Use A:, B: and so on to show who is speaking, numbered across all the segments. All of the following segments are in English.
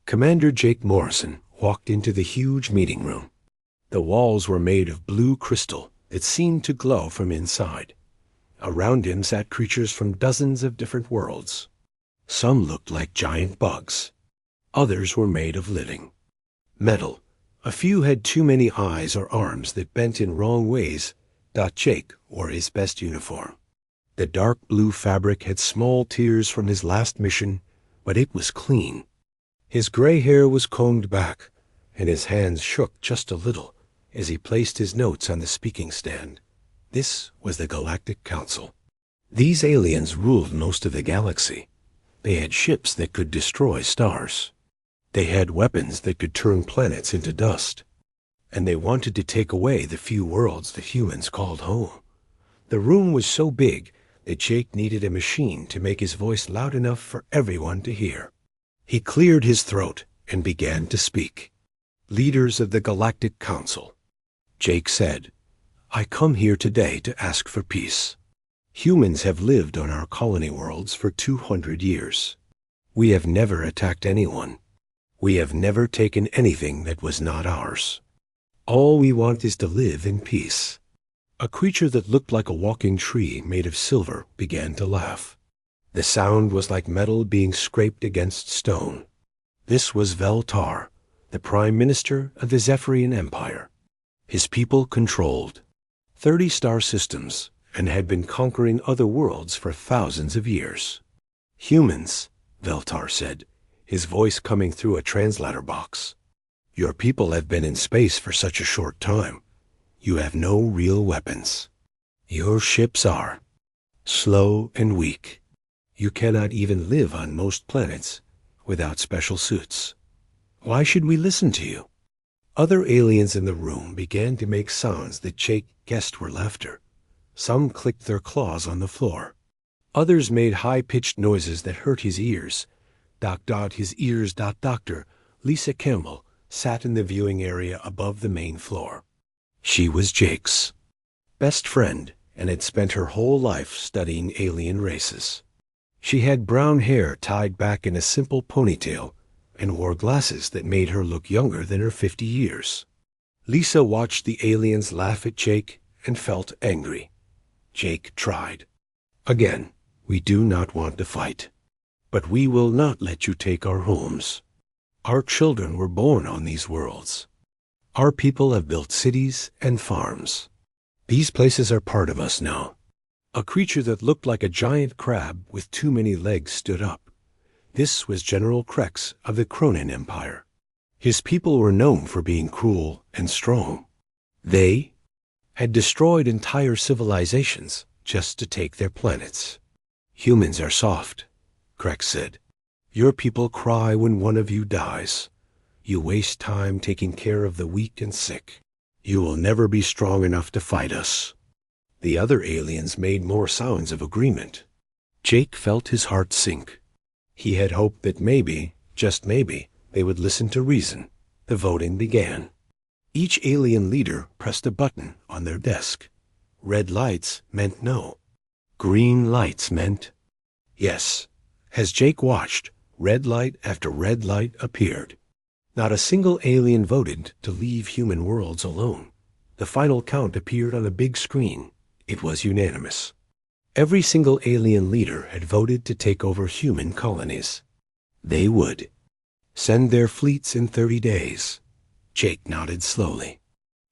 A: Commander Jake Morrison walked into the huge meeting room. The walls were made of blue crystal that seemed to glow from inside. Around him sat creatures from dozens of different worlds. Some looked like giant bugs. Others were made of living metal. A few had too many eyes or arms that bent in wrong ways. Jake wore his best uniform. The dark blue fabric had small tears from his last mission, but it was clean. His gray hair was combed back, and his hands shook just a little as he placed his notes on the speaking stand. This was the Galactic Council. These aliens ruled most of the galaxy. They had ships that could destroy stars. They had weapons that could turn planets into dust. And they wanted to take away the few worlds the humans called home. The room was so big that Jake needed a machine to make his voice loud enough for everyone to hear. He cleared his throat and began to speak. Leaders of the Galactic Council. Jake said, "I come here today to ask for peace. Humans have lived on our colony worlds for 200 years. We have never attacked anyone. We have never taken anything that was not ours. All we want is to live in peace." A creature that looked like a walking tree made of silver began to laugh. The sound was like metal being scraped against stone. This was Veltar, the Prime Minister of the Zephyrian Empire. His people controlled 30 star systems and had been conquering other worlds for thousands of years. "Humans," Veltar said, his voice coming through a translator box. "Your people have been in space for such a short time. You have no real weapons. Your ships are slow and weak. You cannot even live on most planets without special suits. Why should we listen to you?" Other aliens in the room began to make sounds that Jake guessed were laughter. Some clicked their claws on the floor. Others made high-pitched noises that hurt his ears. His ears. Dr. Lisa Campbell sat in the viewing area above the main floor. She was Jake's best friend and had spent her whole life studying alien races. She had brown hair tied back in a simple ponytail and wore glasses that made her look younger than her 50 years. Lisa watched the aliens laugh at Jake and felt angry. Jake tried. "Again, we do not want to fight, but we will not let you take our homes. Our children were born on these worlds. Our people have built cities and farms. These places are part of us now." A creature that looked like a giant crab with too many legs stood up. This was General Krex of the Cronin Empire. His people were known for being cruel and strong. They had destroyed entire civilizations just to take their planets. "Humans are soft," Krex said. "Your people cry when one of you dies. You waste time taking care of the weak and sick. You will never be strong enough to fight us." The other aliens made more sounds of agreement. Jake felt his heart sink. He had hoped that maybe, just maybe, they would listen to reason. The voting began. Each alien leader pressed a button on their desk. Red lights meant no. Green lights meant yes. As Jake watched, red light after red light appeared. Not a single alien voted to leave human worlds alone. The final count appeared on a big screen. It was unanimous. Every single alien leader had voted to take over human colonies. They would send their fleets in 30 days. Jake nodded slowly.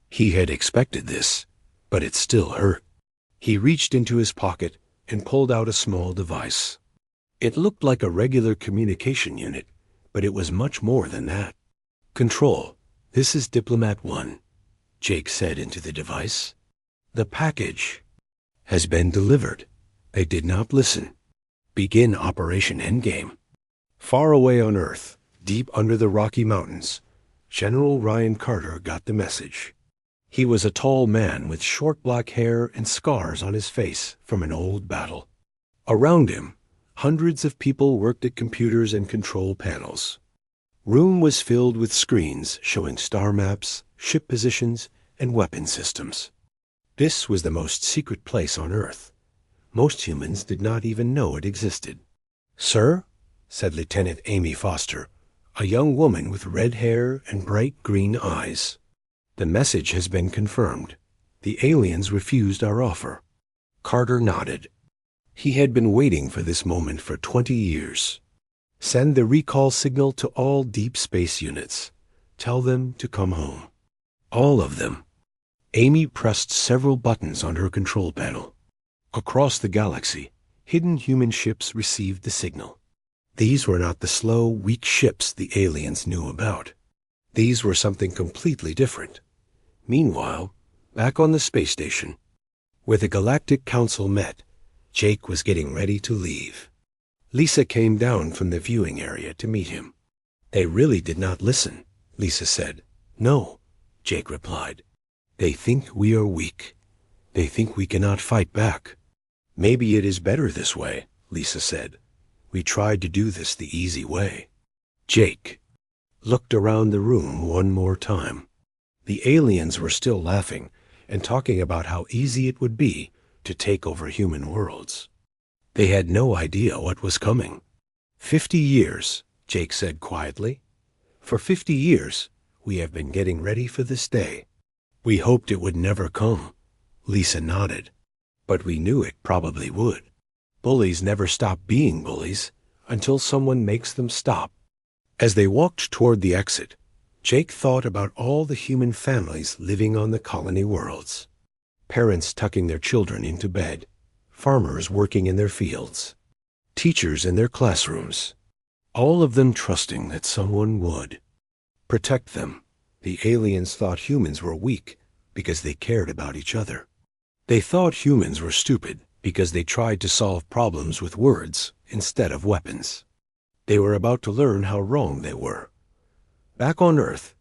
A: He had expected this, but it still hurt. He reached into his pocket and pulled out a small device. It looked like a regular communication unit, but it was much more than that. "Control, this is Diplomat 1, Jake said into the device. "The package has been delivered." They did not listen. "Begin Operation Endgame." Far away on Earth, deep under the Rocky Mountains, General Ryan Carter got the message. He was a tall man with short black hair and scars on his face from an old battle. Around him, hundreds of people worked at computers and control panels. Room was filled with screens showing star maps, ship positions, and weapon systems. This was the most secret place on Earth. Most humans did not even know it existed. "Sir," said Lieutenant Amy Foster, A young woman with red hair and bright green eyes. The message has been confirmed. The aliens refused our offer. Carter nodded. He had been waiting for this moment for 20 years. Send the recall signal to all deep space units. Tell them to come home. All of them. Amy pressed several buttons on her control panel. Across the galaxy, hidden human ships received the signal. These were not the slow, weak ships the aliens knew about. These were something completely different. Meanwhile, back on the space station, where the Galactic Council met, Jake was getting ready to leave. Lisa came down from the viewing area to meet him. They really did not listen, Lisa said. No, Jake replied. They think we are weak. They think we cannot fight back. Maybe it is better this way, Lisa said. We tried to do this the easy way. Jake looked around the room one more time. The aliens were still laughing and talking about how easy it would be to take over human worlds. They had no idea what was coming. 50 years, Jake said quietly. For 50 years, we have been getting ready for this day. We hoped it would never come. Lisa nodded. But we knew it probably would. Bullies never stop being bullies until someone makes them stop. As they walked toward the exit, Jake thought about all the human families living on the colony worlds. Parents tucking their children into bed, farmers working in their fields, teachers in their classrooms, all of them trusting that someone would protect them. The aliens thought humans were weak because they cared about each other. They thought humans were stupid because they tried to solve problems with words instead of weapons. They were about to learn how wrong they were. Back on Earth,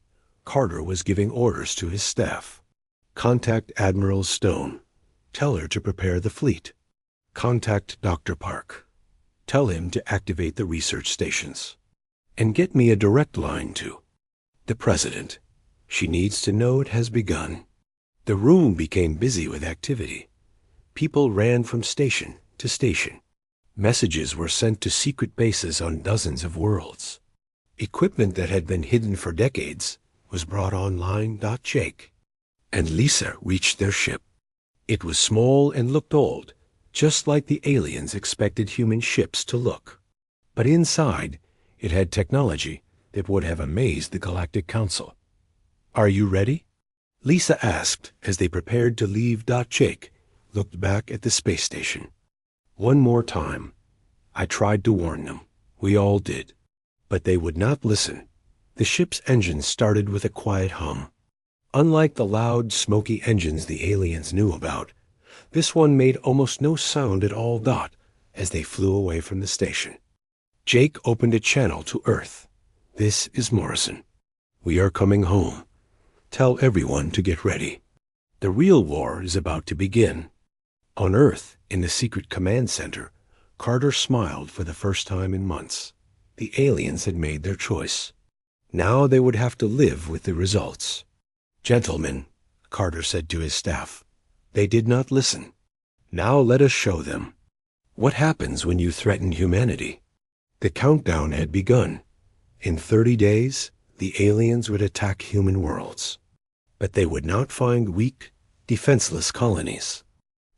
A: Carter was giving orders to his staff. Contact Admiral Stone. Tell her to prepare the fleet. Contact Dr. Park. Tell him to activate the research stations. And get me a direct line to the President. She needs to know it has begun. The room became busy with activity. People ran from station to station. Messages were sent to secret bases on dozens of worlds. Equipment that had been hidden for decades was brought online. Jake and Lisa reached their ship. It was small and looked old, just like the aliens expected human ships to look. But inside, it had technology that would have amazed the Galactic Council. Are you ready? Lisa asked as they prepared to leave. Jake looked back at the space station. One more time. I tried to warn them. We all did. But they would not listen. The ship's engines started with a quiet hum. Unlike the loud, smoky engines the aliens knew about, this one made almost no sound at all. As they flew away from the station. Jake opened a channel to Earth. This is Morrison. We are coming home. Tell everyone to get ready. The real war is about to begin. On Earth, in the secret command center, Carter smiled for the first time in months. The aliens had made their choice. Now they would have to live with the results. Gentlemen, Carter said to his staff, they did not listen. Now let us show them. What happens when you threaten humanity? The countdown had begun. In 30 days, the aliens would attack human worlds. But they would not find weak, defenseless colonies.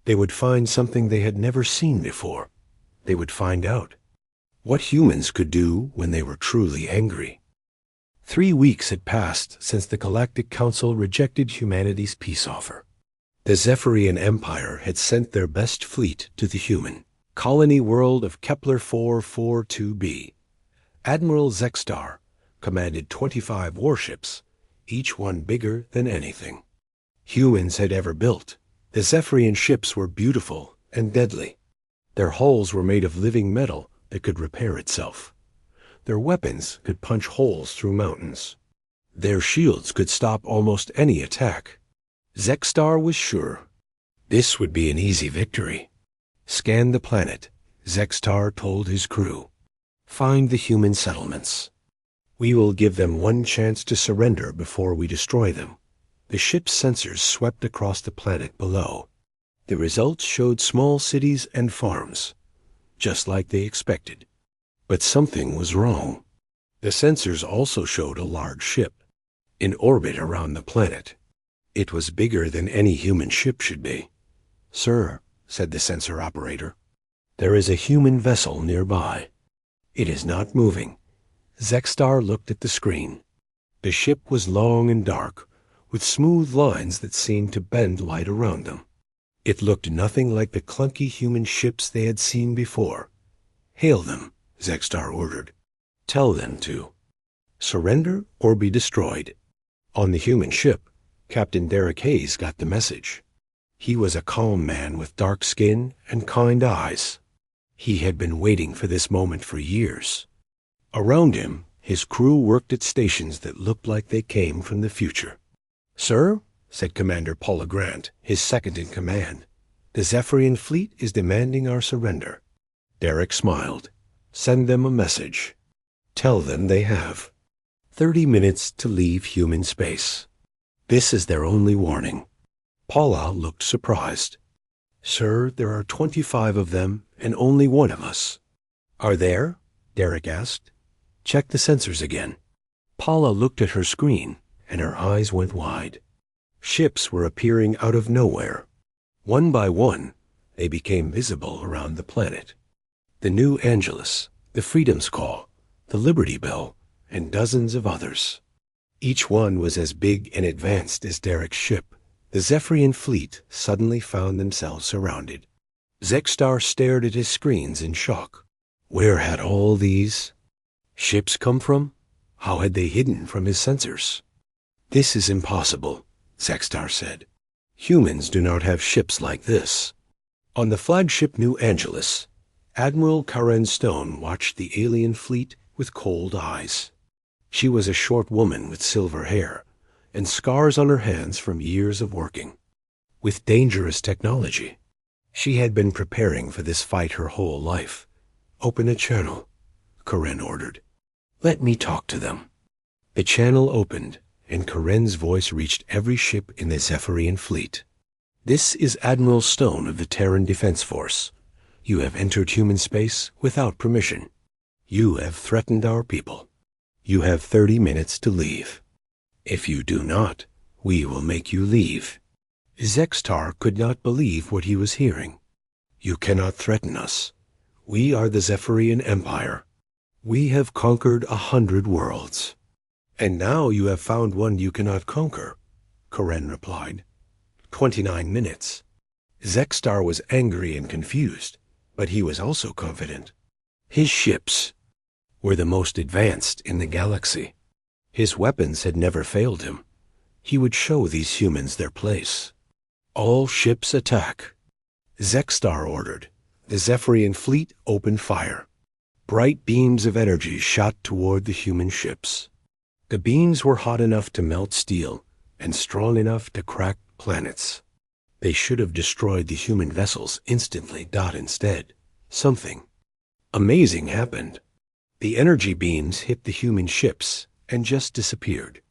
A: They would find something they had never seen before. They would find out what humans could do when they were truly angry. 3 weeks had passed since the Galactic Council rejected humanity's peace offer. The Zephyrian Empire had sent their best fleet to the human colony world of Kepler 442b. Admiral Zexstar commanded 25 warships, each one bigger than anything humans had ever built. The Zephyrian ships were beautiful and deadly. Their hulls were made of living metal that could repair itself. Their weapons could punch holes through mountains. Their shields could stop almost any attack. Zexstar was sure this would be an easy victory. Scan the planet, Zexstar told his crew. Find the human settlements. We will give them one chance to surrender before we destroy them. The ship's sensors swept across the planet below. The results showed small cities and farms, just like they expected. But something was wrong. The sensors also showed a large ship in orbit around the planet. It was bigger than any human ship should be. "Sir," said the sensor operator, "there is a human vessel nearby. It is not moving." Zexstar looked at the screen. The ship was long and dark, with smooth lines that seemed to bend light around them. It looked nothing like the clunky human ships they had seen before. "Hail them," Zexstar ordered. "Tell them to surrender or be destroyed." On the human ship, Captain Derek Hayes got the message. He was a calm man with dark skin and kind eyes. He had been waiting for this moment for years. Around him, his crew worked at stations that looked like they came from the future. "Sir," said Commander Paula Grant, his second in command, "the Zephyrian fleet is demanding our surrender." Derek smiled. "Send them a message. Tell them they have 30 minutes to leave human space. This is their only warning." Paula looked surprised. "Sir, there are 25 of them and only one of us." "Are there?" Derek asked. "Check the sensors again." Paula looked at her screen, and her eyes went wide. Ships were appearing out of nowhere. One by one, they became visible around the planet. The New Angelus, the Freedom's Call, the Liberty Bell, and dozens of others. Each one was as big and advanced as Derek's ship. The Zephyrian fleet suddenly found themselves surrounded. Zexstar stared at his screens in shock. Where had all these ships come from? How had they hidden from his sensors? "This is impossible," Zexstar said. "Humans do not have ships like this." On the flagship New Angelus, Admiral Karen Stone watched the alien fleet with cold eyes. She was a short woman with silver hair and scars on her hands from years of working with dangerous technology. She had been preparing for this fight her whole life. "Open a channel," Karen ordered. "Let me talk to them." The channel opened, and Karen's voice reached every ship in the Zephyrian fleet. "This is Admiral Stone of the Terran Defense Force. You have entered human space without permission. You have threatened our people. You have 30 minutes to leave. If you do not, we will make you leave." Zexstar could not believe what he was hearing. "You cannot threaten us. We are the Zephyrian Empire. We have conquered 100 worlds." "And now you have found one you cannot conquer," Karen replied. 29 minutes. Zexstar was angry and confused, but he was also confident. His ships were the most advanced in the galaxy. His weapons had never failed him. He would show these humans their place. "All ships attack," Zexstar ordered. The Zephyrian fleet opened fire. Bright beams of energy shot toward the human ships. The beams were hot enough to melt steel and strong enough to crack planets. They should have destroyed the human vessels instantly. Instead, something amazing happened. The energy beams hit the human ships and just disappeared.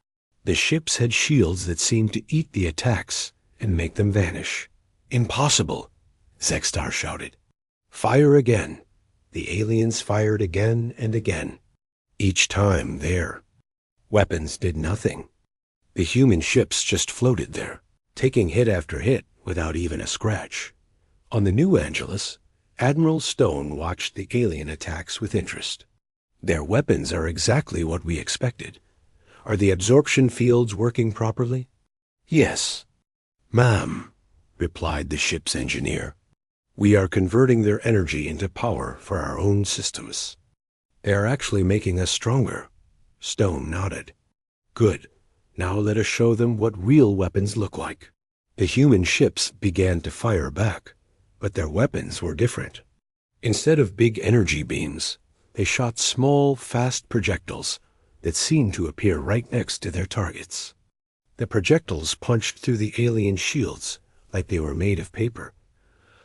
A: The ships had shields that seemed to eat the attacks and make them vanish. "Impossible," Zexstar shouted. "Fire again." The aliens fired again and again. Each time their weapons did nothing. The human ships just floated there, taking hit after hit without even a scratch. On the New Angelus, Admiral Stone watched the alien attacks with interest. "Their weapons are exactly what we expected. Are the absorption fields working properly?" "Yes, ma'am," replied the ship's engineer. "We are converting their energy into power for our own systems. They are actually making us stronger." Stone nodded. "Good. Now let us show them what real weapons look like." The human ships began to fire back, but their weapons were different. Instead of big energy beams, they shot small, fast projectiles that seemed to appear right next to their targets. The projectiles punched through the alien shields like they were made of paper.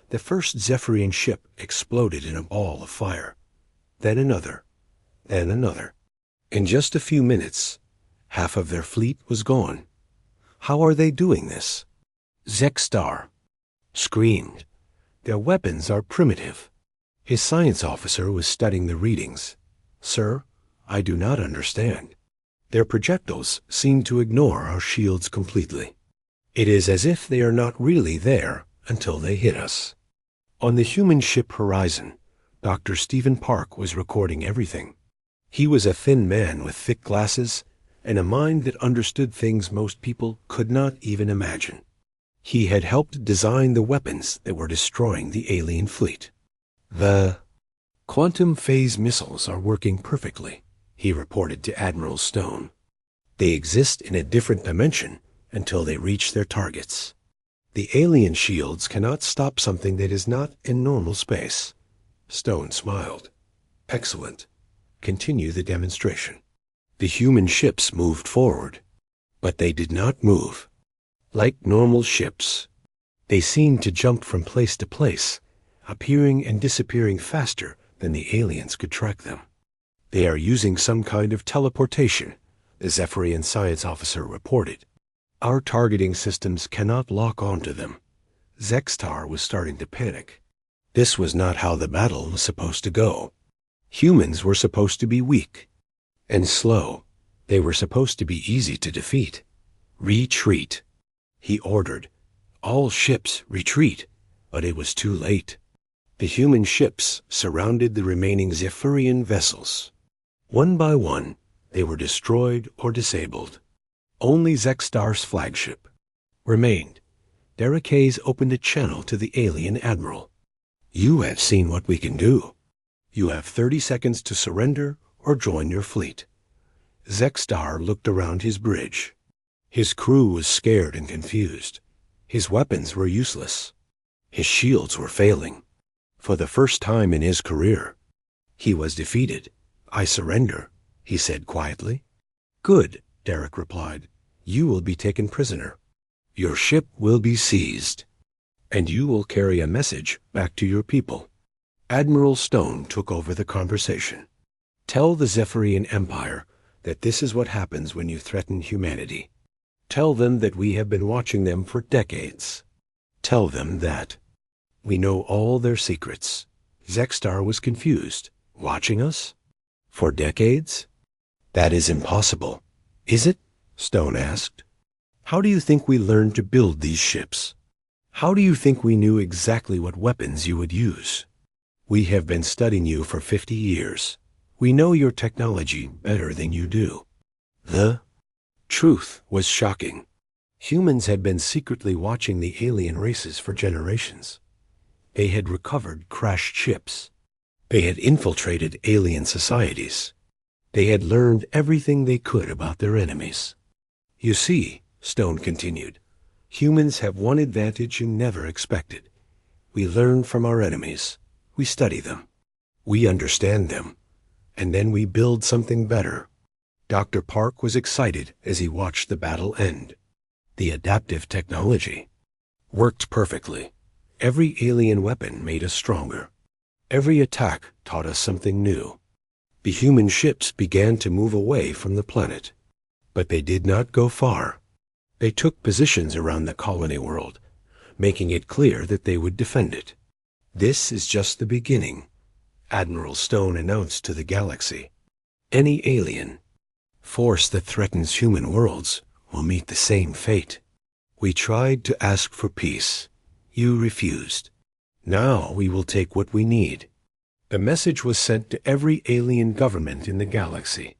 A: The first Zephyrian ship exploded in a ball of fire, then another, then another. In just a few minutes, half of their fleet was gone. "How are they doing this?" Zexstar screamed. "Their weapons are primitive." His science officer was studying the readings. "Sir, I do not understand. Their projectiles seem to ignore our shields completely. It is as if they are not really there until they hit us." On the human ship Horizon, Dr. Stephen Park was recording everything. He was a thin man with thick glasses and a mind that understood things most people could not even imagine. He had helped design the weapons that were destroying the alien fleet. "The quantum phase missiles are working perfectly," he reported to Admiral Stone. "They exist in a different dimension until they reach their targets. The alien shields cannot stop something that is not in normal space." Stone smiled. "Excellent. Continue the demonstration." The human ships moved forward, but they did not move like normal ships. They seemed to jump from place to place, appearing and disappearing faster than the aliens could track them. "They are using some kind of teleportation," the Zephyrian science officer reported. "Our targeting systems cannot lock onto them." Zextar was starting to panic. This was not how the battle was supposed to go. Humans were supposed to be weak and slow. They were supposed to be easy to defeat. "Retreat," he ordered. "All ships retreat," but it was too late. The human ships surrounded the remaining Zephyrian vessels. One by one, they were destroyed or disabled. Only Zextar's flagship remained. Derek Hayes opened a channel to the alien admiral. "You have seen what we can do. You have 30 seconds to surrender or join your fleet." Zextar looked around his bridge. His crew was scared and confused. His weapons were useless. His shields were failing. For the first time in his career, he was defeated. "I surrender," he said quietly. "Good," Derek replied. "You will be taken prisoner. Your ship will be seized, and you will carry a message back to your people." Admiral Stone took over the conversation. "Tell the Zephyrian Empire that this is what happens when you threaten humanity. Tell them that we have been watching them for decades. Tell them that we know all their secrets." Zextar was confused. "Watching us? For decades? That is impossible." "Is it?" Stone asked. "How do you think we learned to build these ships? How do you think we knew exactly what weapons you would use? We have been studying you for 50 years. We know your technology better than you do." The truth was shocking. Humans had been secretly watching the alien races for generations. They had recovered crashed ships. They had infiltrated alien societies. They had learned everything they could about their enemies. "You see," Stone continued, "humans have one advantage you never expected. We learn from our enemies. We study them. We understand them. And then we build something better." Dr. Park was excited as he watched the battle end. The adaptive technology worked perfectly. Every alien weapon made us stronger. Every attack taught us something new. The human ships began to move away from the planet. But they did not go far. They took positions around the colony world, making it clear that they would defend it. "This is just the beginning," Admiral Stone announced to the galaxy. "Any alien force that threatens human worlds will meet the same fate. We tried to ask for peace. You refused. Now we will take what we need." The message was sent to every alien government in the galaxy.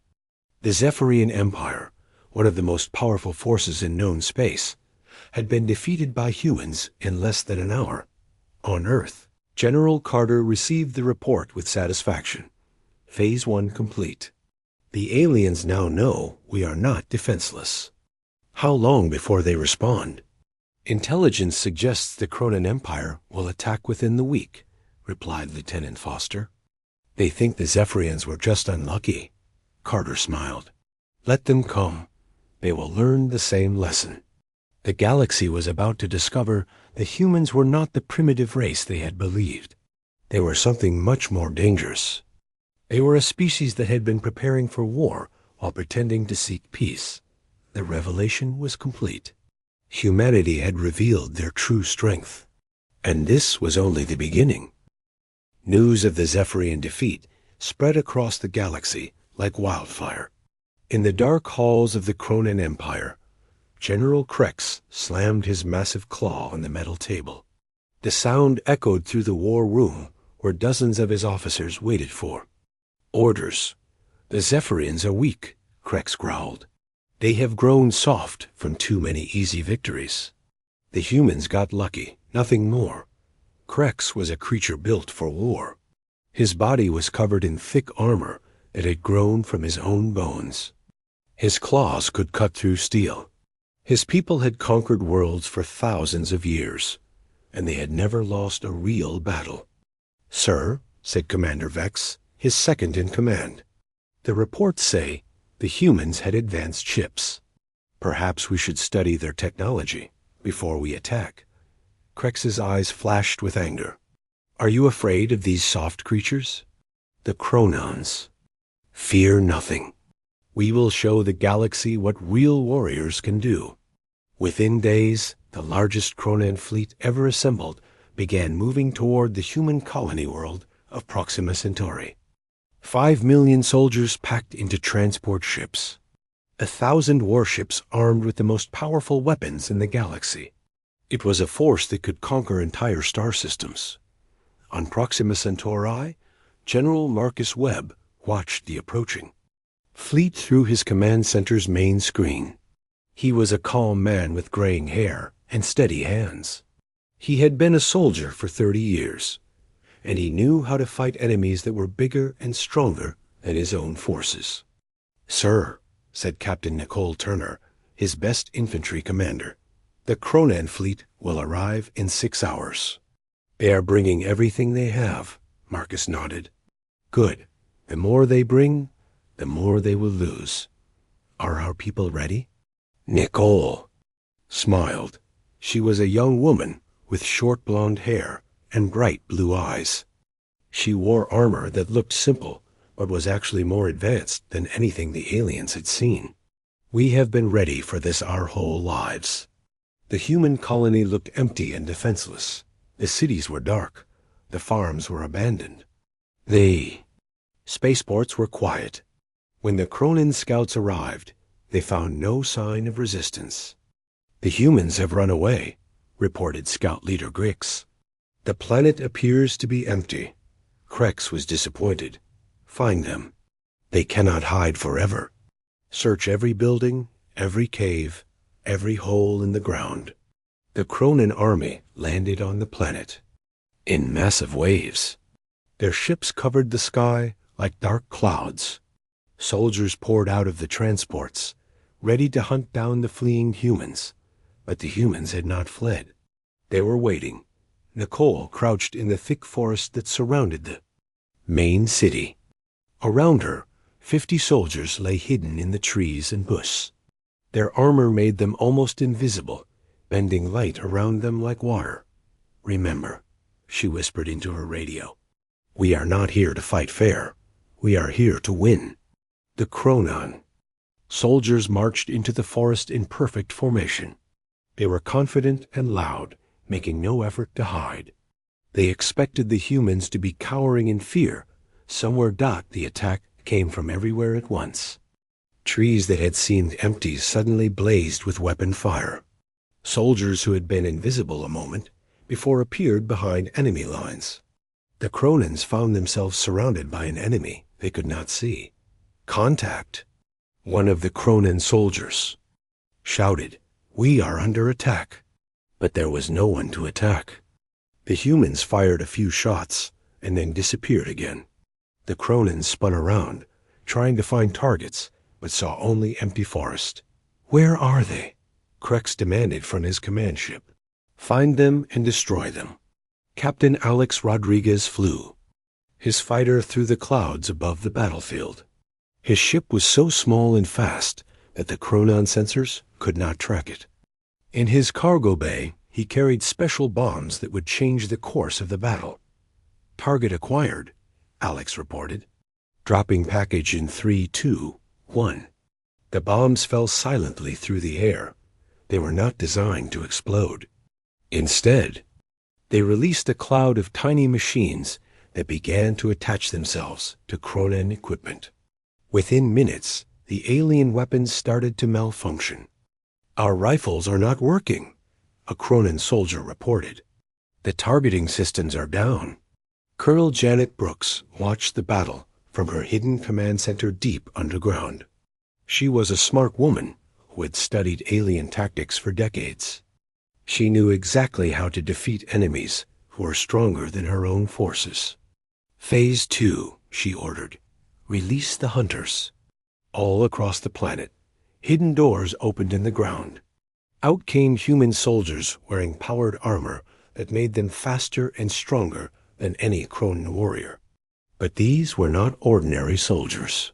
A: The Zephyrian Empire, one of the most powerful forces in known space, had been defeated by humans in less than an hour. On Earth, General Carter received the report with satisfaction. Phase 1 complete. The aliens now know we are not defenseless. How long before they respond? Intelligence suggests the Cronan Empire will attack within the week, replied Lieutenant Foster. They think the Zephyrians were just unlucky. Carter smiled. Let them come. They will learn the same lesson. The galaxy was about to discover that humans were not the primitive race they had believed. They were something much more dangerous. They were a species that had been preparing for war while pretending to seek peace. The revelation was complete. Humanity had revealed their true strength. And this was only the beginning. News of the Zephyrian defeat spread across the galaxy like wildfire. In the dark halls of the Cronan Empire, General Krex slammed his massive claw on the metal table. The sound echoed through the war room where dozens of his officers waited for. Orders. The Zephyrians are weak, Krex growled. They have grown soft from too many easy victories. The humans got lucky, nothing more. Krex was a creature built for war. His body was covered in thick armor that had grown from his own bones. His claws could cut through steel. His people had conquered worlds for thousands of years, and they had never lost a real battle. "Sir," said Commander Vex, his second in command, "the reports say the humans had advanced ships. Perhaps we should study their technology before we attack." Krex's eyes flashed with anger. "Are you afraid of these soft creatures?" "The Cronons." "Fear nothing. We will show the galaxy what real warriors can do." Within days, the largest Cronan fleet ever assembled began moving toward the human colony world of Proxima Centauri. 5 million soldiers packed into transport ships. 1,000 warships armed with the most powerful weapons in the galaxy. It was a force that could conquer entire star systems. On Proxima Centauri, General Marcus Webb watched the approaching fleet through his command center's main screen. He was a calm man with graying hair and steady hands. He had been a soldier for 30 years, and he knew how to fight enemies that were bigger and stronger than his own forces. "Sir," said Captain Nicole Turner, his best infantry commander, "the Cronan fleet will arrive in 6 hours." "They are bringing everything they have," Marcus nodded. "Good. The more they bring, the more they will lose. Are our people ready?" Nicole smiled. She was a young woman with short blonde hair and bright blue eyes. She wore armor that looked simple, but was actually more advanced than anything the aliens had seen. "We have been ready for this our whole lives." The human colony looked empty and defenseless. The cities were dark. The farms were abandoned. The spaceports were quiet. When the Cronan scouts arrived, they found no sign of resistance. "The humans have run away," reported Scout Leader Grix. "The planet appears to be empty." Krex was disappointed. "Find them. They cannot hide forever. Search every building, every cave, every hole in the ground." The Cronan army landed on the planet in massive waves. Their ships covered the sky like dark clouds. Soldiers poured out of the transports, ready to hunt down the fleeing humans. But the humans had not fled. They were waiting. Nicole crouched in the thick forest that surrounded the main city. Around her, 50 soldiers lay hidden in the trees and bush. Their armor made them almost invisible, bending light around them like water. "Remember," she whispered into her radio, "we are not here to fight fair. We are here to win." The Cronan soldiers marched into the forest in perfect formation. They were confident and loud, making no effort to hide. They expected the humans to be cowering in fear. Somewhere the attack came from everywhere at once. Trees that had seemed empty suddenly blazed with weapon fire. Soldiers who had been invisible a moment before appeared behind enemy lines. The Cronans found themselves surrounded by an enemy they could not see. "Contact!" One of the Cronan soldiers shouted, "We are under attack." But there was no one to attack. The humans fired a few shots and then disappeared again. The Cronans spun around, trying to find targets, but saw only empty forest. "Where are they?" Krex demanded from his command ship. "Find them and destroy them." Captain Alex Rodriguez flew, his fighter through the clouds above the battlefield. His ship was so small and fast that the Cronan sensors could not track it. In his cargo bay, he carried special bombs that would change the course of the battle. "Target acquired," Alex reported. "Dropping package in 3, 2, 1." The bombs fell silently through the air. They were not designed to explode. Instead, they released a cloud of tiny machines that began to attach themselves to Cronan equipment. Within minutes, the alien weapons started to malfunction. "Our rifles are not working," a Cronan soldier reported. "The targeting systems are down." Colonel Janet Brooks watched the battle from her hidden command center deep underground. She was a smart woman who had studied alien tactics for decades. She knew exactly how to defeat enemies who were stronger than her own forces. "Phase 2, she ordered. "Release the hunters." All across the planet, hidden doors opened in the ground. Out came human soldiers wearing powered armor that made them faster and stronger than any Cronan warrior. But these were not ordinary soldiers.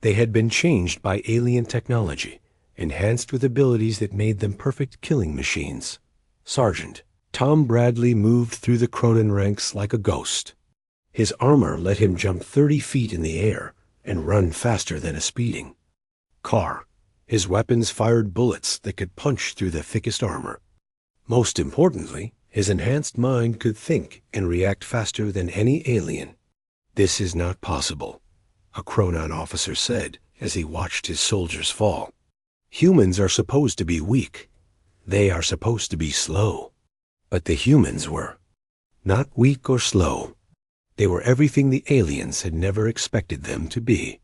A: They had been changed by alien technology, enhanced with abilities that made them perfect killing machines. Sergeant Tom Bradley moved through the Cronan ranks like a ghost. His armor let him jump 30 feet in the air and run faster than a speeding car. His weapons fired bullets that could punch through the thickest armor. Most importantly, his enhanced mind could think and react faster than any alien. "This is not possible," a Cronan officer said as he watched his soldiers fall. "Humans are supposed to be weak. They are supposed to be slow." But the humans were not weak or slow. They were everything the aliens had never expected them to be.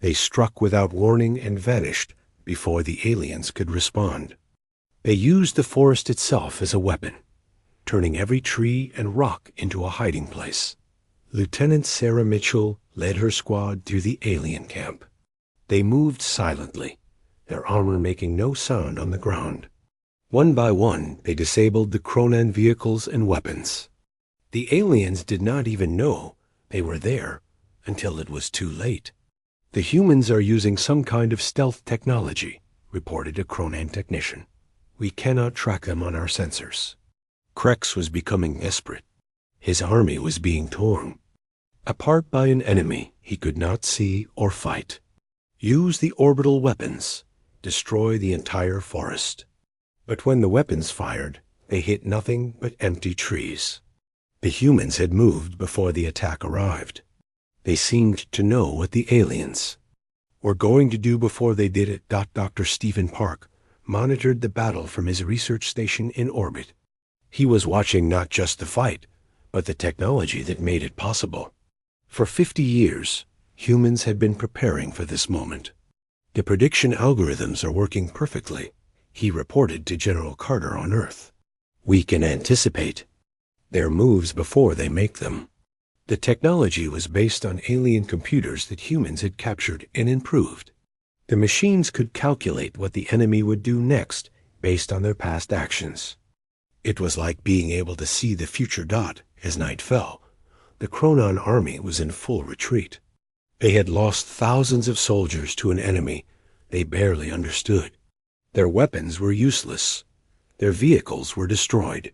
A: They struck without warning and vanished before the aliens could respond. They used the forest itself as a weapon, turning every tree and rock into a hiding place. Lieutenant Sarah Mitchell led her squad through the alien camp. They moved silently, their armor making no sound on the ground. One by one, they disabled the Cronan vehicles and weapons. The aliens did not even know they were there until it was too late. "The humans are using some kind of stealth technology," reported a Cronan technician. "We cannot track them on our sensors." Krex was becoming desperate. His army was being torn apart by an enemy he could not see or fight. Use the orbital weapons. Destroy the entire forest. But when the weapons fired, they hit nothing but empty trees. The humans had moved before the attack arrived. They seemed to know what the aliens were going to do before they did it. Dr. Stephen Park monitored the battle from his research station in orbit. He was watching not just the fight, but the technology that made it possible. For 50 years, humans had been preparing for this moment. "The prediction algorithms are working perfectly," he reported to General Carter on Earth. "We can anticipate their moves before they make them." The technology was based on alien computers that humans had captured and improved. The machines could calculate what the enemy would do next based on their past actions. It was like being able to see the future. As night fell, the Cronan army was in full retreat. They had lost thousands of soldiers to an enemy they barely understood. Their weapons were useless. Their vehicles were destroyed.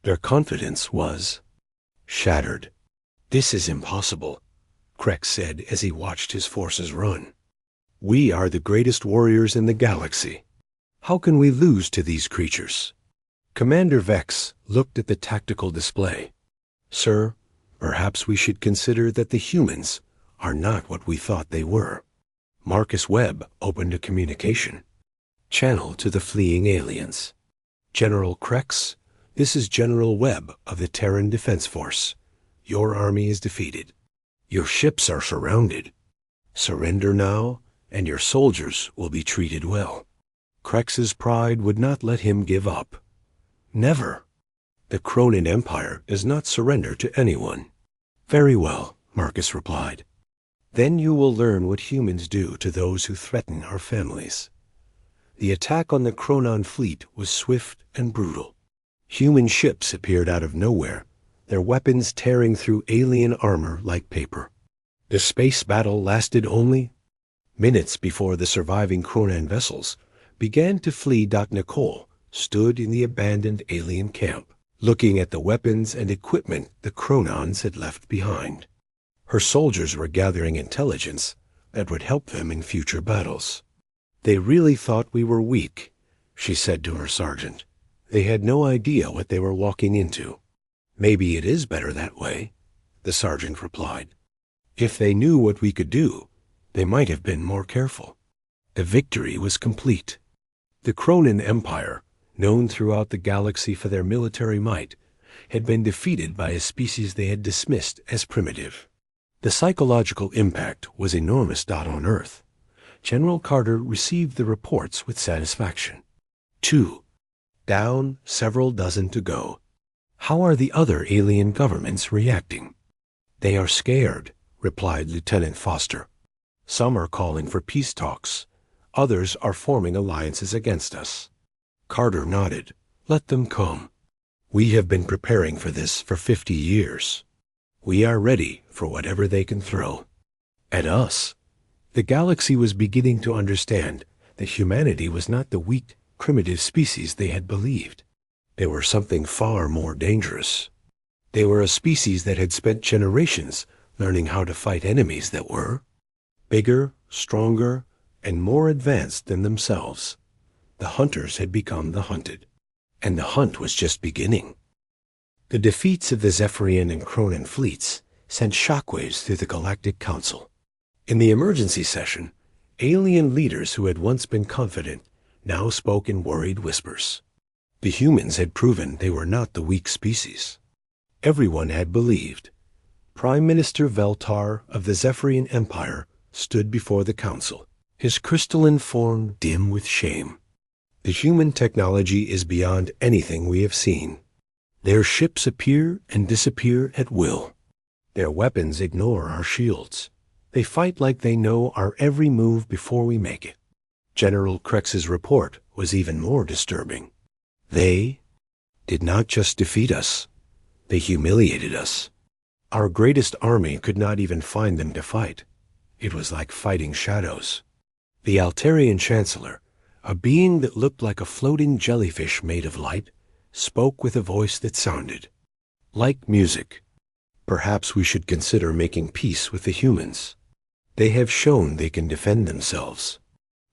A: Their confidence was shattered. "This is impossible," Krex said as he watched his forces run. "We are the greatest warriors in the galaxy. How can we lose to these creatures?" Commander Vex looked at the tactical display. "Sir, perhaps we should consider that the humans are not what we thought they were." Marcus Webb opened a communication channel to the fleeing aliens. "General Krex, this is General Webb of the Terran Defense Force. Your army is defeated. Your ships are surrounded. Surrender now, and your soldiers will be treated well." Krex's pride would not let him give up. Never. The Cronan Empire does not surrender to anyone. "Very well," Marcus replied. "Then you will learn what humans do to those who threaten our families." The attack on the Cronan fleet was swift and brutal. Human ships appeared out of nowhere, their weapons tearing through alien armor like paper. The space battle lasted only minutes before the surviving Cronan vessels began to flee. Nicole stood in the abandoned alien camp, looking at the weapons and equipment the Cronans had left behind. Her soldiers were gathering intelligence that would help them in future battles. "They really thought we were weak," she said to her sergeant. "They had no idea what they were walking into." "Maybe it is better that way," the sergeant replied. "If they knew what we could do, They might have been more careful. The victory was complete. The Cronin Empire, known throughout the galaxy for their military might, had been defeated by a species they had dismissed as primitive. The psychological impact was enormous. On Earth, General Carter received the reports with satisfaction. 2. Down, several dozen to go. How are the other alien governments reacting? They are scared, replied Lieutenant Foster. Some are calling for peace talks. Others are forming alliances against us. Carter nodded. Let them come. We have been preparing for this for 50 years. We are ready for whatever they can throw at us. The galaxy was beginning to understand that humanity was not the weak, primitive species they had believed. They were something far more dangerous. They were a species that had spent generations learning how to fight enemies that were bigger, stronger, and more advanced than themselves. The hunters had become the hunted, and the hunt was just beginning. The defeats of the Zephyrian and Cronin fleets sent shockwaves through the Galactic Council. In the emergency session, alien leaders who had once been confident now spoke in worried whispers. The humans had proven they were not the weak species. Everyone had believed. Prime Minister Veltar of the Zephyrian Empire stood before the council, his crystalline form dim with shame. The human technology is beyond anything we have seen. Their ships appear and disappear at will. Their weapons ignore our shields. They fight like they know our every move before we make it. General Krex's report was even more disturbing. They did not just defeat us. They humiliated us. Our greatest army could not even find them to fight. It was like fighting shadows. The Altarian Chancellor, a being that looked like a floating jellyfish made of light, spoke with a voice that sounded like music. Perhaps we should consider making peace with the humans. They have shown they can defend themselves.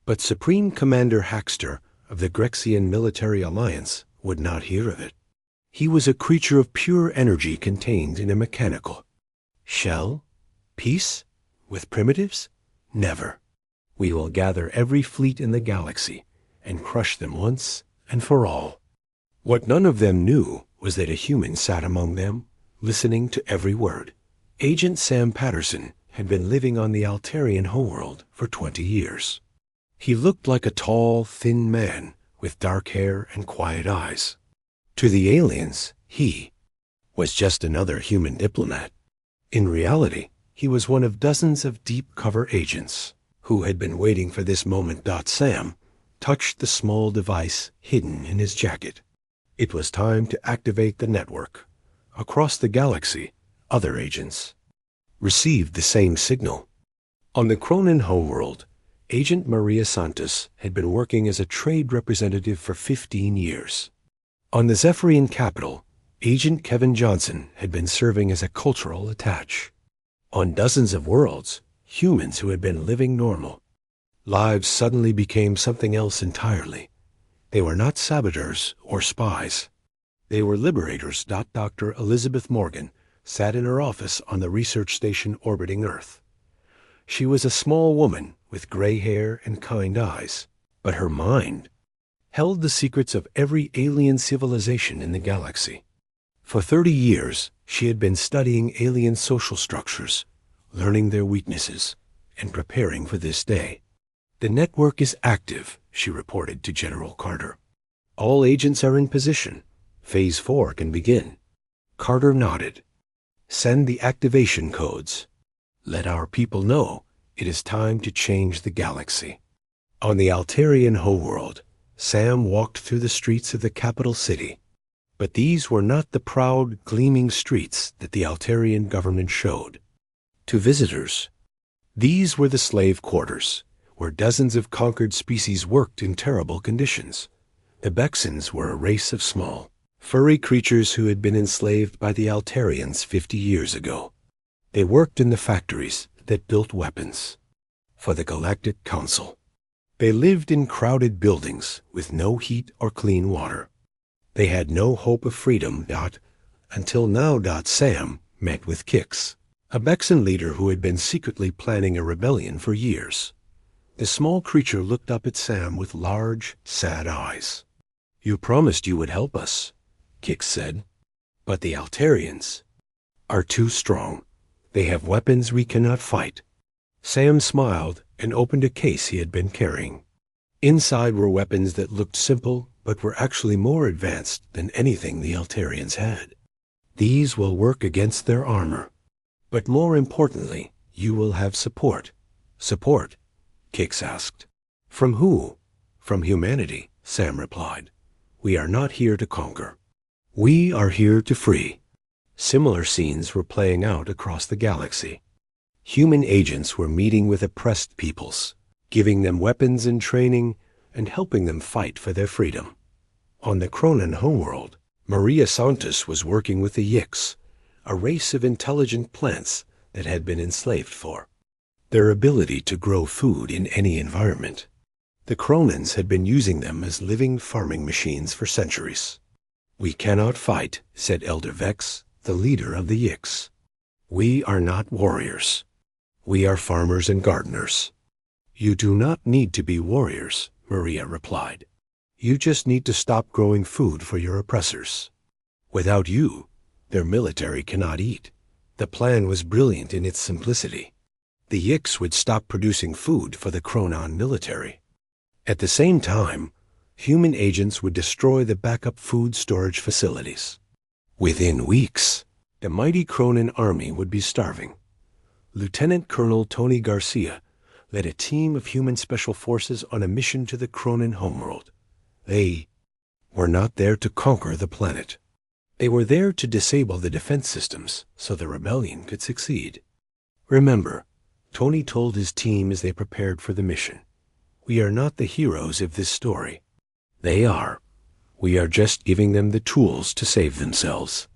A: But Supreme Commander Haxter of the Grexian Military Alliance would not hear of it. He was a creature of pure energy contained in a mechanical shell. Peace? With primitives? Never. We will gather every fleet in the galaxy and crush them once and for all. What none of them knew was that a human sat among them, listening to every word. Agent Sam Patterson had been living on the Altarian homeworld for 20 years. He looked like a tall, thin man with dark hair and quiet eyes. To the aliens, he was just another human diplomat. In reality, he was one of dozens of deep-cover agents who had been waiting for this moment. Sam touched the small device hidden in his jacket. It was time to activate the network. Across the galaxy, other agents received the same signal. On the Cronin homeworld, Agent Maria Santos had been working as a trade representative for 15 years. On the Zephyrian capital, Agent Kevin Johnson had been serving as a cultural attaché. On dozens of worlds, humans who had been living normal lives suddenly became something else entirely. They were not saboteurs or spies. They were liberators. Dr. Elizabeth Morgan sat in her office on the research station orbiting Earth. She was a small woman with gray hair and kind eyes, but her mind held the secrets of every alien civilization in the galaxy. For 30 years, she had been studying alien social structures, learning their weaknesses, and preparing for this day. The network is active, she reported to General Carter. All agents are in position. Phase 4 can begin. Carter nodded. Send the activation codes. Let our people know it is time to change the galaxy. On the Altarian homeworld, Sam walked through the streets of the capital city. But these were not the proud, gleaming streets that the Altarian government showed to visitors. These were the slave quarters, where dozens of conquered species worked in terrible conditions. The Bexans were a race of small, furry creatures who had been enslaved by the Altarians 50 years ago. They worked in the factories that built weapons for the Galactic Council. They lived in crowded buildings with no heat or clean water. They had no hope of freedom. Until now. Sam met with Kix, a Bexan leader who had been secretly planning a rebellion for years. The small creature looked up at Sam with large, sad eyes. "You promised you would help us," Kix said. "But the Altarians are too strong. They have weapons we cannot fight." Sam smiled and opened a case he had been carrying. Inside were weapons that looked simple but were actually more advanced than anything the Altarians had. "These will work against their armor. But more importantly, you will have support." "Support?" Kix asked. "From who?" "From humanity," Sam replied. "We are not here to conquer. We are here to free." Similar scenes were playing out across the galaxy. Human agents were meeting with oppressed peoples, giving them weapons and training, and helping them fight for their freedom. On the Cronan homeworld, Maria Santos was working with the Yix, a race of intelligent plants that had been enslaved for their ability to grow food in any environment. The Cronans had been using them as living farming machines for centuries. "We cannot fight," said Elder Vex, the leader of the Yix. "We are not warriors. We are farmers and gardeners." "You do not need to be warriors," Maria replied. "You just need to stop growing food for your oppressors. Without you, their military cannot eat." The plan was brilliant in its simplicity. The Yix would stop producing food for the Cronan military. At the same time, human agents would destroy the backup food storage facilities. Within weeks, the mighty Cronan army would be starving. Lieutenant Colonel Tony Garcia led a team of human special forces on a mission to the Cronan homeworld. They were not there to conquer the planet. They were there to disable the defense systems so the rebellion could succeed. Remember, Tony told his team as they prepared for the mission, "We are not the heroes of this story. They are. We are just giving them the tools to save themselves."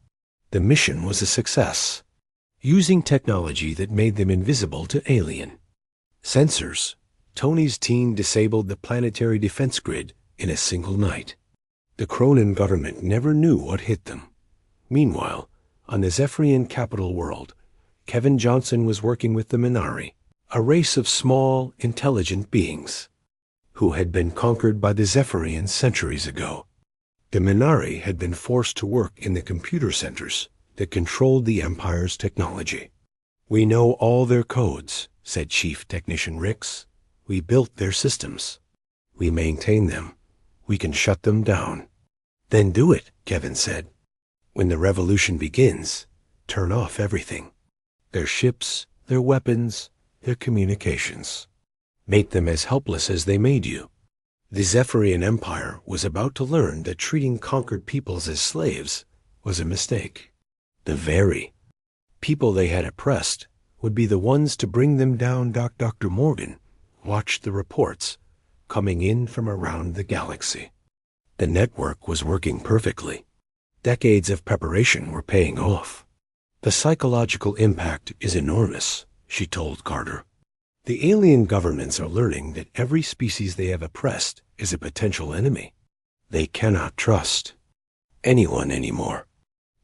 A: The mission was a success, using technology that made them invisible to alien sensors. Tony's team disabled the planetary defense grid in a single night. The Cronan government never knew what hit them. Meanwhile, on the Zephyrian capital world, Kevin Johnson was working with the Minari, a race of small, intelligent beings who had been conquered by the Zephyrians centuries ago. The Minari had been forced to work in the computer centers that controlled the Empire's technology. "We know all their codes," said Chief Technician Rix. "We built their systems. We maintain them. We can shut them down." "Then do it," Kevin said. "When the revolution begins, turn off everything. Their ships, their weapons, their communications. Make them as helpless as they made you." The Zephyrian Empire was about to learn that treating conquered peoples as slaves was a mistake. The very people they had oppressed would be the ones to bring them down. Dr. Morgan watched the reports coming in from around the galaxy. The network was working perfectly. Decades of preparation were paying off. "The psychological impact is enormous," she told Carter. "The alien governments are learning that every species they have oppressed is a potential enemy. They cannot trust anyone anymore."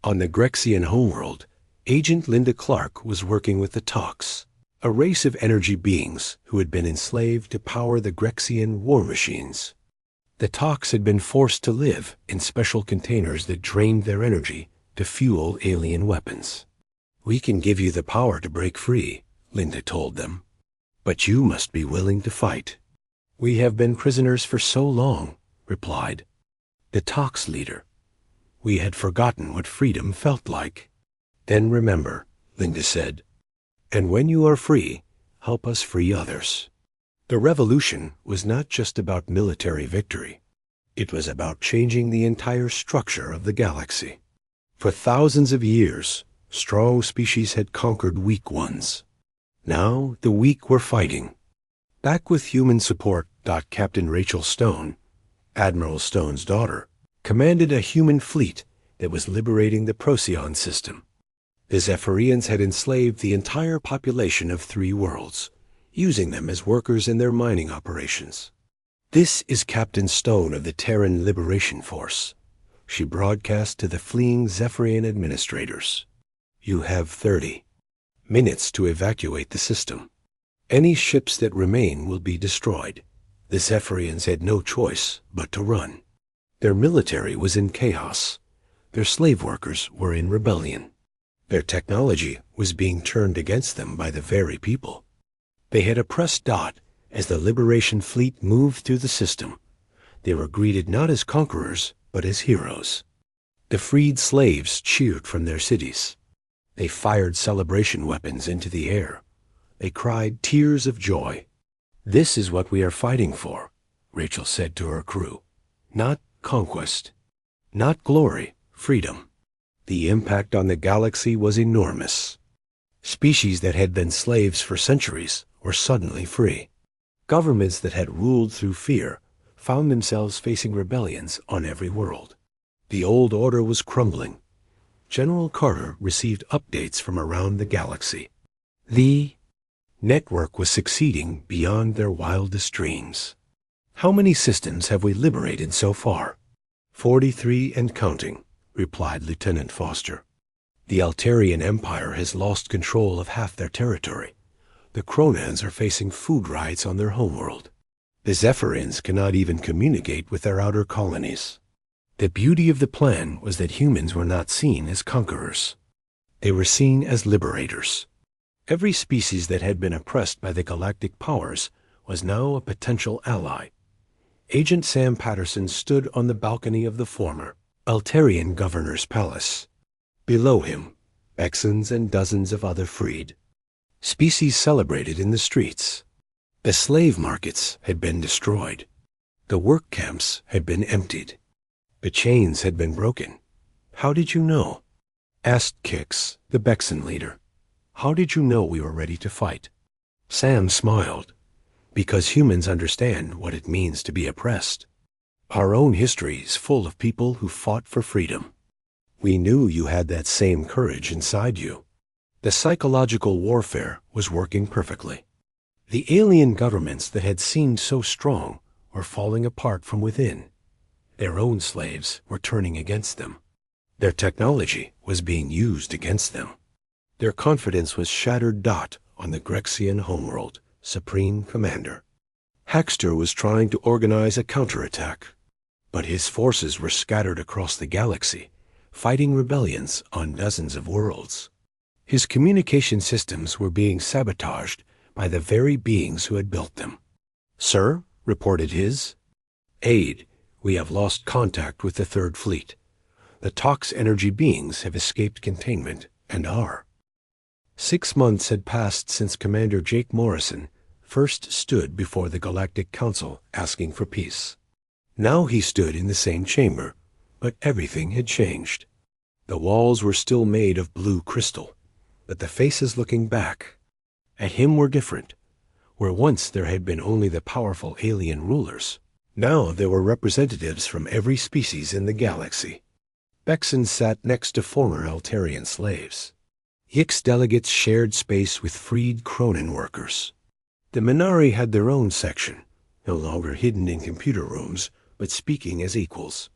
A: On the Grexian homeworld, Agent Linda Clark was working with the Tox, a race of energy beings who had been enslaved to power the Grexian war machines. The Tox had been forced to live in special containers that drained their energy to fuel alien weapons. "We can give you the power to break free," Linda told them. "But you must be willing to fight." "We have been prisoners for so long," replied the Tox leader. "We had forgotten what freedom felt like." "Then remember," Linda said, "and when you are free, help us free others." The revolution was not just about military victory. It was about changing the entire structure of the galaxy. For thousands of years, strong species had conquered weak ones. Now the weak were fighting. Back with human support, Captain Rachel Stone, Admiral Stone's daughter, commanded a human fleet that was liberating the Procyon system. The Zephyrians had enslaved the entire population of 3 worlds, using them as workers in their mining operations. "This is Captain Stone of the Terran Liberation Force," she broadcast to the fleeing Zephyrian administrators. "You have 30. minutes to evacuate the system. Any ships that remain will be destroyed. The Zephyrians had no choice but to run. Their military was in chaos. Their slave workers were in rebellion. Their technology was being turned against them by the very people. They had oppressed Dot as the Liberation Fleet moved through the system. They were greeted not as conquerors, but as heroes. The freed slaves cheered from their cities. They fired celebration weapons into the air. They cried tears of joy. "This is what we are fighting for," Rachel said to her crew. "Not conquest, not glory, freedom." The impact on the galaxy was enormous. Species that had been slaves for centuries were suddenly free. Governments that had ruled through fear found themselves facing rebellions on every world. The old order was crumbling. General Carter received updates from around the galaxy. The network was succeeding beyond their wildest dreams. "How many systems have we liberated so far?" 43 and counting," replied Lieutenant Foster. "The Altarian Empire has lost control of half their territory. The Cronans are facing food riots on their homeworld. The Zephyrians cannot even communicate with their outer colonies." The beauty of the plan was that humans were not seen as conquerors. They were seen as liberators. Every species that had been oppressed by the galactic powers was now a potential ally. Agent Sam Patterson stood on the balcony of the former Altarian governor's palace. Below him, Bexons and dozens of other freed. Species celebrated in the streets. The slave markets had been destroyed. The work camps had been emptied. The chains had been broken. "How did you know?" asked Kix, the Bexon leader. "How did you know we were ready to fight?" Sam smiled. "Because humans understand what it means to be oppressed. Our own history is full of people who fought for freedom. We knew you had that same courage inside you." The psychological warfare was working perfectly. The alien governments that had seemed so strong were falling apart from within. Their own slaves were turning against them. Their technology was being used against them. Their confidence was shattered. Dot on the Grexian homeworld, Supreme Commander. Haxter was trying to organize a counterattack, but his forces were scattered across the galaxy, fighting rebellions on dozens of worlds. His communication systems were being sabotaged by the very beings who had built them. "Sir," reported his, "Aid, we have lost contact with the Third Fleet. The Tox energy beings have escaped containment and are." 6 months had passed since Commander Jake Morrison first stood before the Galactic Council asking for peace. Now he stood in the same chamber, but everything had changed. The walls were still made of blue crystal, but the faces looking back at him were different. Where once there had been only the powerful alien rulers, now there were representatives from every species in the galaxy. Bexon sat next to former Altarian slaves. Yix delegates shared space with freed Cronin workers. The Minari had their own section, no longer hidden in computer rooms, but speaking as equals.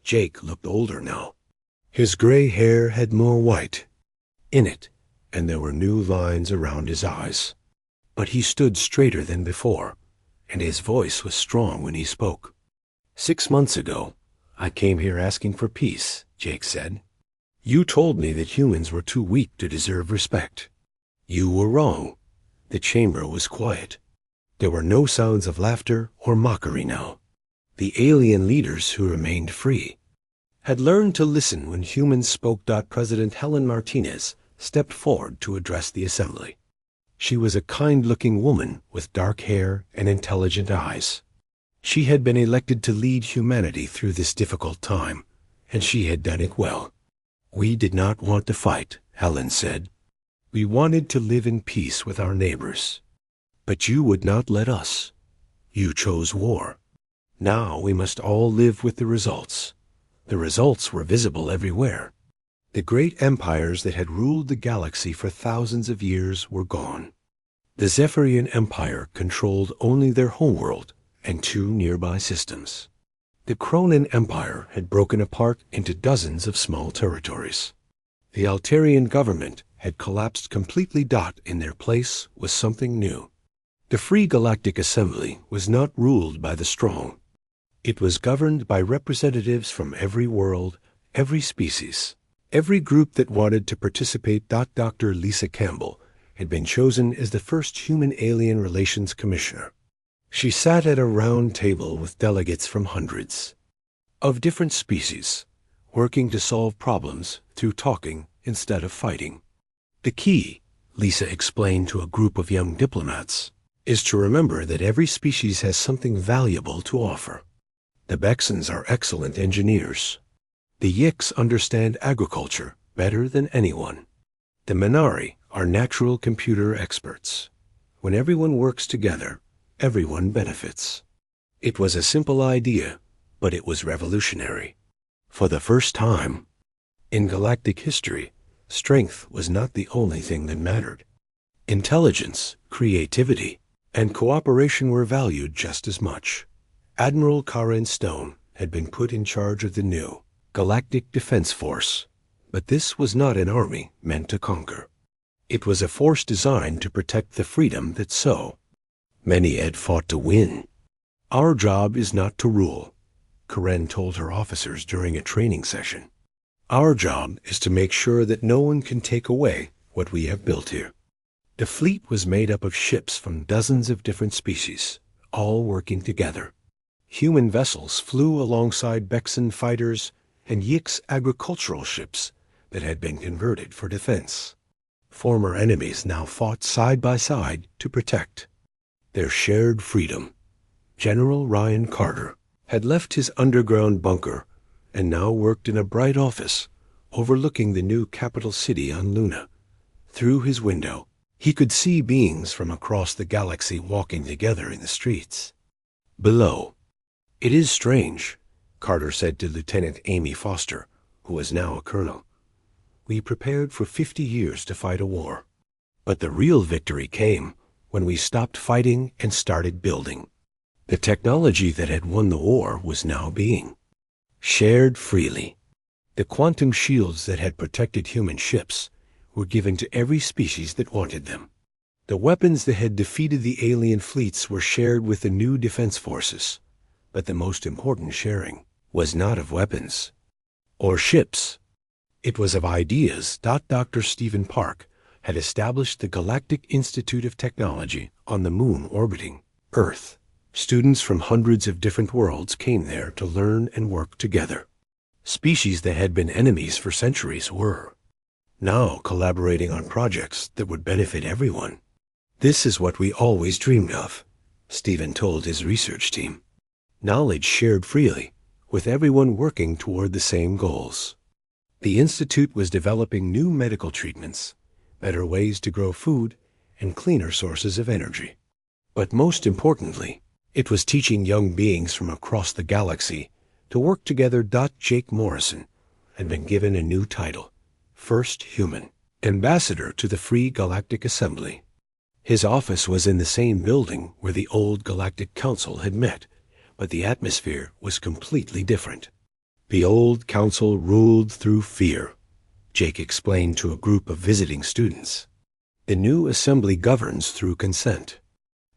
A: Jake looked older now. His gray hair had more white in it, and there were new lines around his eyes. But he stood straighter than before, and his voice was strong when he spoke. 6 months ago, I came here asking for peace, Jake said. You told me that humans were too weak to deserve respect. You were wrong. The chamber was quiet. There were no sounds of laughter or mockery now. The alien leaders who remained free had learned to listen when humans spoke. President Helen Martinez stepped forward to address the assembly. She was a kind-looking woman with dark hair and intelligent eyes. She had been elected to lead humanity through this difficult time, and she had done it well. We did not want to fight, Helen said. We wanted to live in peace with our neighbors. But you would not let us. You chose war. Now we must all live with the results. The results were visible everywhere. The great empires that had ruled the galaxy for thousands of years were gone. The Zephyrian Empire controlled only their homeworld and 2 nearby systems. The Cronin Empire had broken apart into dozens of small territories. The Altarian government had collapsed completely. In their place was something new. The Free Galactic Assembly was not ruled by the strong. It was governed by representatives from every world, every species, every group that wanted to participate. Dr. Lisa Campbell had been chosen as the first Human-Alien Relations Commissioner. She sat at a round table with delegates from hundreds of different species, working to solve problems through talking instead of fighting. The key, Lisa explained to a group of young diplomats, is to remember that every species has something valuable to offer. The Bexans are excellent engineers. The Yiks understand agriculture better than anyone. The Minari are natural computer experts. When everyone works together, everyone benefits. It was a simple idea, but it was revolutionary. For the first time in galactic history, strength was not the only thing that mattered. Intelligence, creativity, and cooperation were valued just as much. Admiral Karen Stone had been put in charge of the new Galactic Defense Force, but this was not an army meant to conquer. It was a force designed to protect the freedom that so many had fought to win. Our job is not to rule, Karen told her officers during a training session. Our job is to make sure that no one can take away what we have built here. The fleet was made up of ships from dozens of different species, all working together. Human vessels flew alongside Bexan fighters and Yik's agricultural ships that had been converted for defense. Former enemies now fought side by side to protect their shared freedom. General Ryan Carter had left his underground bunker and now worked in a bright office overlooking the new capital city on Luna. Through his window, he could see beings from across the galaxy walking together in the streets. Below, "It is strange," Carter said to Lieutenant Amy Foster, who was now a colonel. "We prepared for 50 years to fight a war. But the real victory came when we stopped fighting and started building." The technology that had won the war was now being shared freely. The quantum shields that had protected human ships were given to every species that wanted them. The weapons that had defeated the alien fleets were shared with the new defense forces. But the most important sharing was not of weapons or ships. It was of ideas. Dr. Stephen Park had established the Galactic Institute of Technology on the moon orbiting Earth. Students from hundreds of different worlds came there to learn and work together. Species that had been enemies for centuries were now collaborating on projects that would benefit everyone. "This is what we always dreamed of," Stephen told his research team. Knowledge shared freely, with everyone working toward the same goals. The Institute was developing new medical treatments, better ways to grow food, and cleaner sources of energy. But most importantly, it was teaching young beings from across the galaxy to work together. Jake Morrison had been given a new title, First Human Ambassador to the Free Galactic Assembly. His office was in the same building where the old Galactic Council had met, but the atmosphere was completely different. The old council ruled through fear, Jake explained to a group of visiting students. The new assembly governs through consent.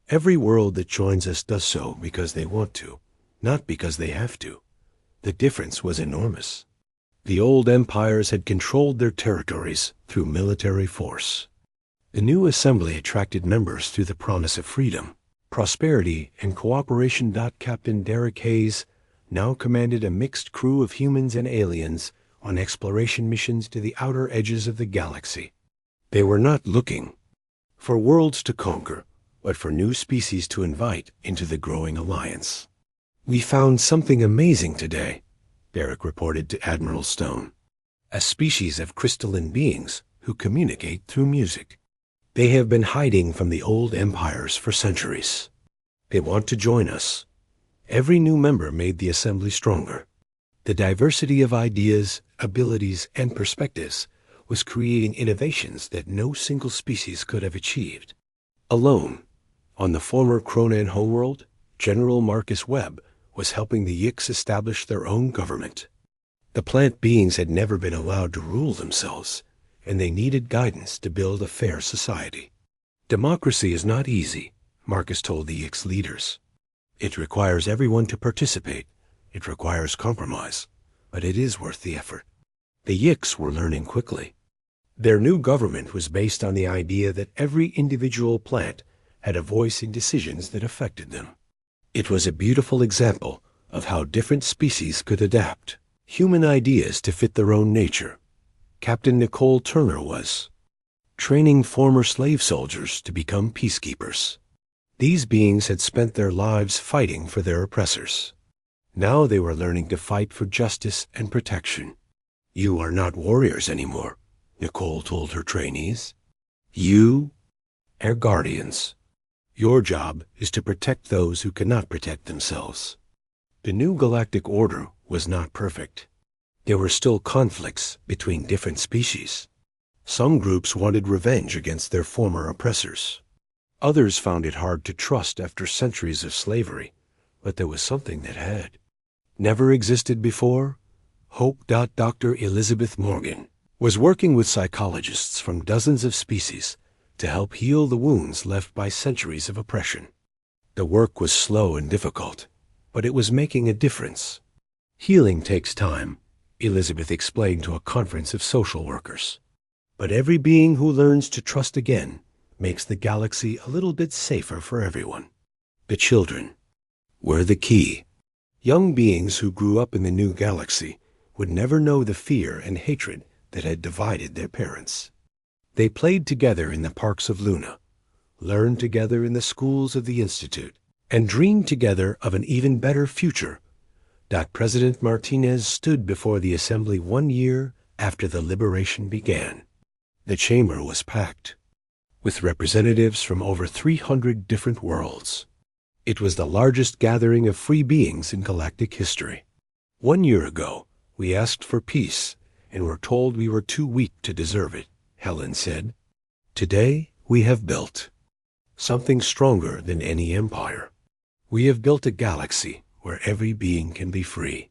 A: Every world that joins us does so because they want to, not because they have to. The difference was enormous. The old empires had controlled their territories through military force. The new assembly attracted members through the promise of freedom, prosperity, and cooperation. Captain Derek Hayes now commanded a mixed crew of humans and aliens on exploration missions to the outer edges of the galaxy. They were not looking for worlds to conquer, but for new species to invite into the growing alliance. "We found something amazing today," Derek reported to Admiral Stone. "A species of crystalline beings who communicate through music. They have been hiding from the old empires for centuries. They want to join us." Every new member made the assembly stronger. The diversity of ideas, abilities, and perspectives was creating innovations that no single species could have achieved alone. On the former Cronan homeworld, General Marcus Webb was helping the Yiks establish their own government. The plant beings had never been allowed to rule themselves, and they needed guidance to build a fair society. Democracy is not easy, Marcus told the Yix leaders. It requires everyone to participate. It requires compromise, but it is worth the effort. The Yix were learning quickly. Their new government was based on the idea that every individual plant had a voice in decisions that affected them. It was a beautiful example of how different species could adapt human ideas to fit their own nature. Captain Nicole Turner was training former slave soldiers to become peacekeepers. These beings had spent their lives fighting for their oppressors. Now they were learning to fight for justice and protection. You are not warriors anymore, Nicole told her trainees. You are guardians. Your job is to protect those who cannot protect themselves. The new galactic order was not perfect. There were still conflicts between different species. Some groups wanted revenge against their former oppressors. Others found it hard to trust after centuries of slavery, but there was something that had never existed before. Hope. Dr. Elizabeth Morgan was working with psychologists from dozens of species to help heal the wounds left by centuries of oppression. The work was slow and difficult, but it was making a difference. Healing takes time, Elizabeth explained to a conference of social workers. But every being who learns to trust again makes the galaxy a little bit safer for everyone. The children were the key. Young beings who grew up in the new galaxy would never know the fear and hatred that had divided their parents. They played together in the parks of Luna, learned together in the schools of the Institute, and dreamed together of an even better future. President Martinez stood before the assembly 1 year after the liberation began. The chamber was packed with representatives from over 300 different worlds. It was the largest gathering of free beings in galactic history. 1 year ago, we asked for peace and were told we were too weak to deserve it, Helen said. Today, we have built something stronger than any empire. We have built a galaxy where every being can be free.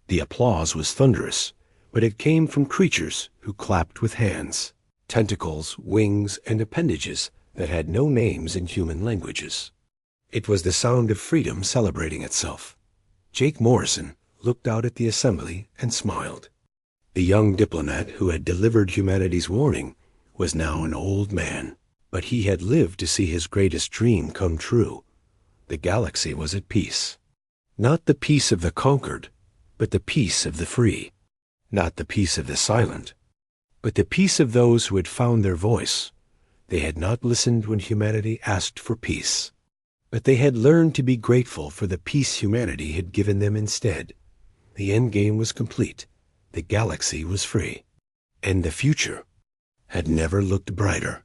A: The applause was thunderous, but it came from creatures who clapped with hands, tentacles, wings, and appendages that had no names in human languages. It was the sound of freedom celebrating itself. Jake Morrison looked out at the assembly and smiled. The young diplomat who had delivered humanity's warning was now an old man, but he had lived to see his greatest dream come true. The galaxy was at peace. Not the peace of the conquered, but the peace of the free. Not the peace of the silent, but the peace of those who had found their voice. They had not listened when humanity asked for peace, but they had learned to be grateful for the peace humanity had given them instead. The endgame was complete. The galaxy was free. And the future had never looked brighter.